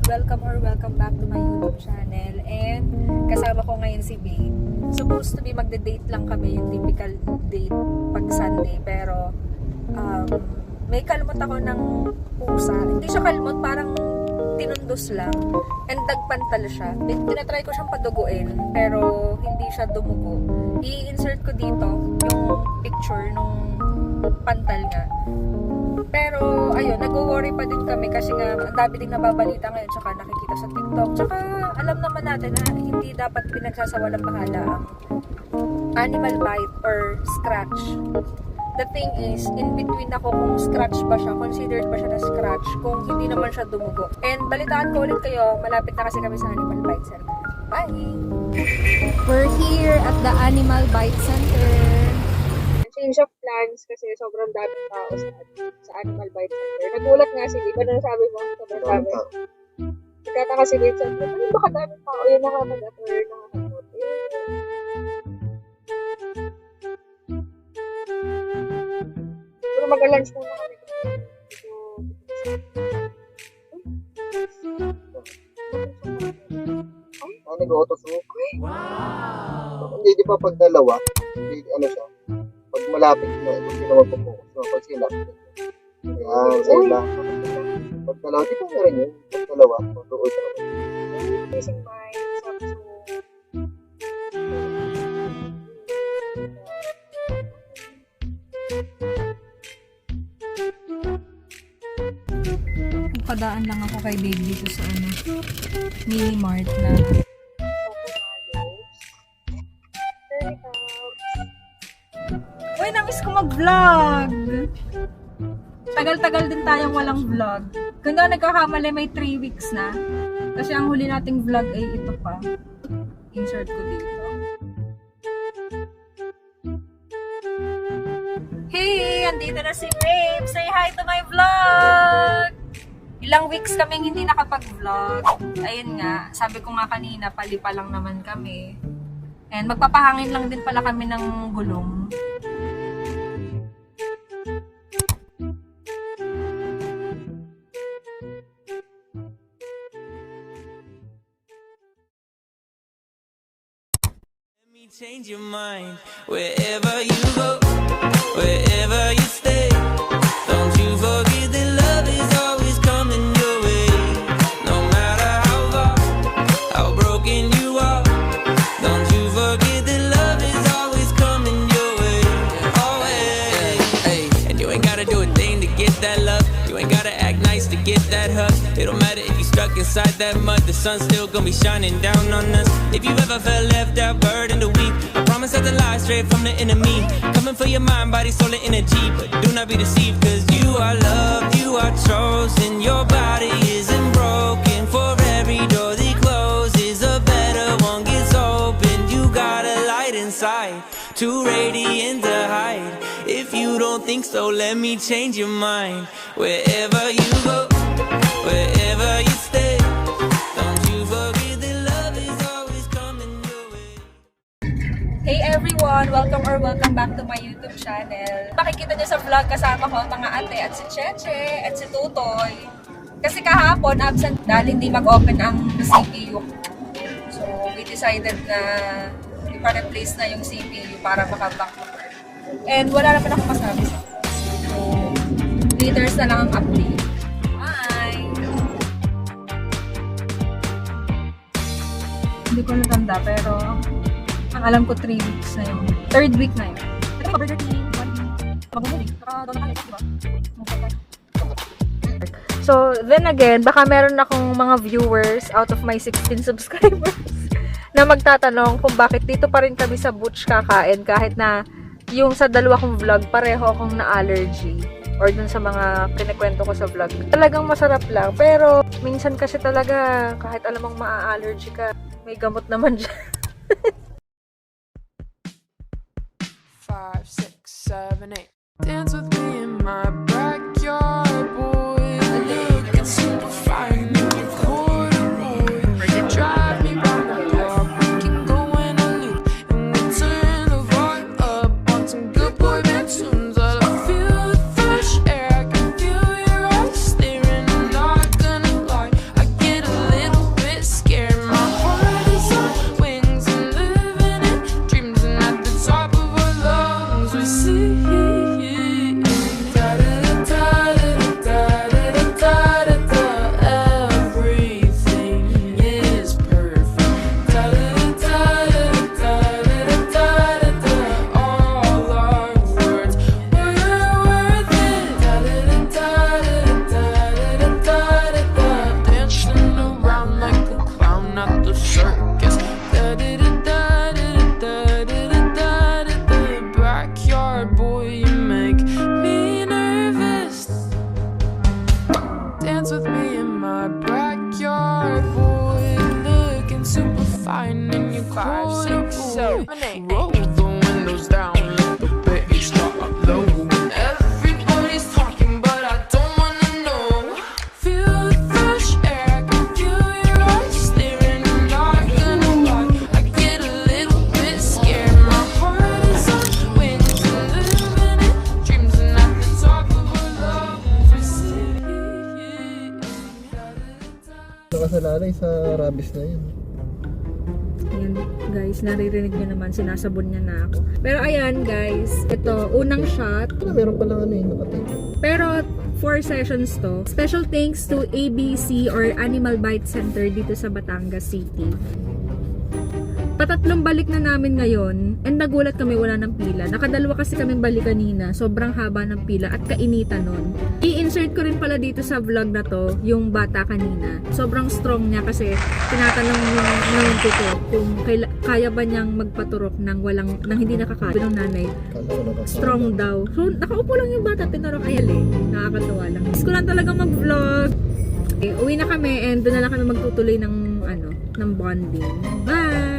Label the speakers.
Speaker 1: welcome back to my YouTube channel. And kasama ko ngayon si Babe. Supposed to be magde-date lang kami, yung typical date pag Sunday. Pero may kalmot ako ng pusa. Hindi siya kalmot, parang tinundos lang. And nagpantal siya. Tinatry ko siyang paduguin, pero hindi siya dumugo. I-insert ko dito yung picture nung pantal nga. Pero, ayun, nag-worry pa din kami kasi nga, ang dami din nababalita ngayon, tsaka nakikita sa TikTok. Tsaka, alam naman natin na hindi dapat pinagsasawalang bahala ang animal bite or scratch. The thing is, in between ako kung scratch ba siya, considered ba siya na scratch, kung hindi naman siya dumugo. And balitaan ko ulit kayo, malapit na kasi kami sa Animal Bite Center. Bye! We're here at the Animal Bite Center. Change of plans kasi sobrang daming tao sa Animal Bite Center. Nagulat nga si Babe. Ano sabi mo? Sobrang dami. Nagkataka si Babe sa akin, ano baka daming tao yung nakapag-apper, nakapag-apper. Pero mag-lunch muna kami.
Speaker 2: Ah, nag-auto-smoke? Wow! Hindi pa pag dalawa, hindi, ano siya, pag malapit na, hindi naman po-focus na, pag sila. Ayan, sila. Pag dalawa, di ba meron yun? Pag dalawa, pag-uwi ka naman.
Speaker 1: Facing my Samsung. Padaan lang ako kay Babe dito sa Mini Mart na uy, namiss ko mag-vlog. Tagal-tagal din tayong walang vlog. Kung daw nagkakamali, may 3 weeks na. Kasi ang huli nating vlog ay ito pa. Insert ko dito. Hey! Andito na si Babe! Say hi to my vlog! Ilang weeks kaming hindi nakapag-vlog. Ayun nga, sabi ko nga kanina, palipa lang naman kami. And magpapahangin lang din pala kami ng gulong.
Speaker 3: Let me change your mind wherever you go, wherever you stay. Don't you forget that love is always coming your way. No matter how far, how broken you are. Don't you forget that love is always coming your way. Always. Hey, and you ain't gotta do a thing to get that love. You ain't gotta act nice to get that hug. It don't matter if you stuck inside that mud. The sun's still gonna be shining down on us. If you ever felt left out, burdened or weak, I promise that the lie straight from the enemy. Coming for your mind, body, soul, and energy. But do not be deceived, cause you are loved, you are chosen. Your body isn't broken. For every door that closes, a better one gets opened. You got a light inside, too radiant to hide. If you don't think so, let me change your mind. Wherever you go, wherever you stay, don't you forget that love is always coming your way.
Speaker 1: Hey everyone! Welcome back to my YouTube channel. Makikita nyo sa vlog kasama ko mga ate at si Cheche at si Tutoy. Kasi kahapon absent dahil hindi mag-open ang CPU. So we decided na ipa-replace na yung CPU para maka-back to work. And wala naman ako masabi sa so leaders na lang ang update. Bye! Hindi ko natanda pero ang alam ko 3 weeks na yun. 3rd week na yun. Ito ba Burger King? 1 week. Mag-movie. Saka doon na diba? So, then again, baka meron akong mga viewers out of my 16 subscribers na magtatanong kung bakit dito pa rin kami sa Butch kakain kahit na yung sa dalawa kong vlog, pareho akong na-allergy or dun sa mga kinikwento ko sa vlog. Talagang masarap lang, pero minsan kasi talaga kahit alam mong maa-allergy ka, may gamot naman dyan.
Speaker 4: 5, 6, 7, 8. Dance with me in my backyard, boy. Look, it's super fine in the corduroy. Drive me round the block, we can go in a loop, and we turn the volume up on some good boy band tunes. I feel the fresh air, I can feel your eyes staring. I'm not gonna lie, I get a Roll the windows down, let the bass start low. Everybody's talking, but I don't wanna know. Feel the fresh air, I can feel your eyes staring, and I'm gonna lie, I get a little bit scared. My heart is on wings and living in dreams, and at the top of a love city.
Speaker 2: Nakasalalay sa rabies na yun.
Speaker 1: Ayan guys, naririnig nyo naman, sinasabon niya na ako. Pero ayan guys, ito, unang shot.
Speaker 2: Meron pa lang ano yun, nakatape.
Speaker 1: Pero 4 sessions to. Special thanks to ABC or Animal Bite Center dito sa Batangas City. Patatlong balik na namin ngayon and nagulat kami wala ng pila. Nakadalawa kasi kaming balik kanina. Sobrang haba ng pila at kainitan nun. I-insert ko rin pala dito sa vlog na to yung bata kanina. Sobrang strong niya kasi tinatanong ng tito kung kaya ba niyang magpaturok ng hindi nakakaya ng nanay. Strong daw. So nakaupo lang yung bata, tinurok ayal eh. Nakakatuwa lang. Gusto ko lang talaga mag-vlog. Okay, uwi na kami and doon na lang kami magtutuloy ng bonding. Bye!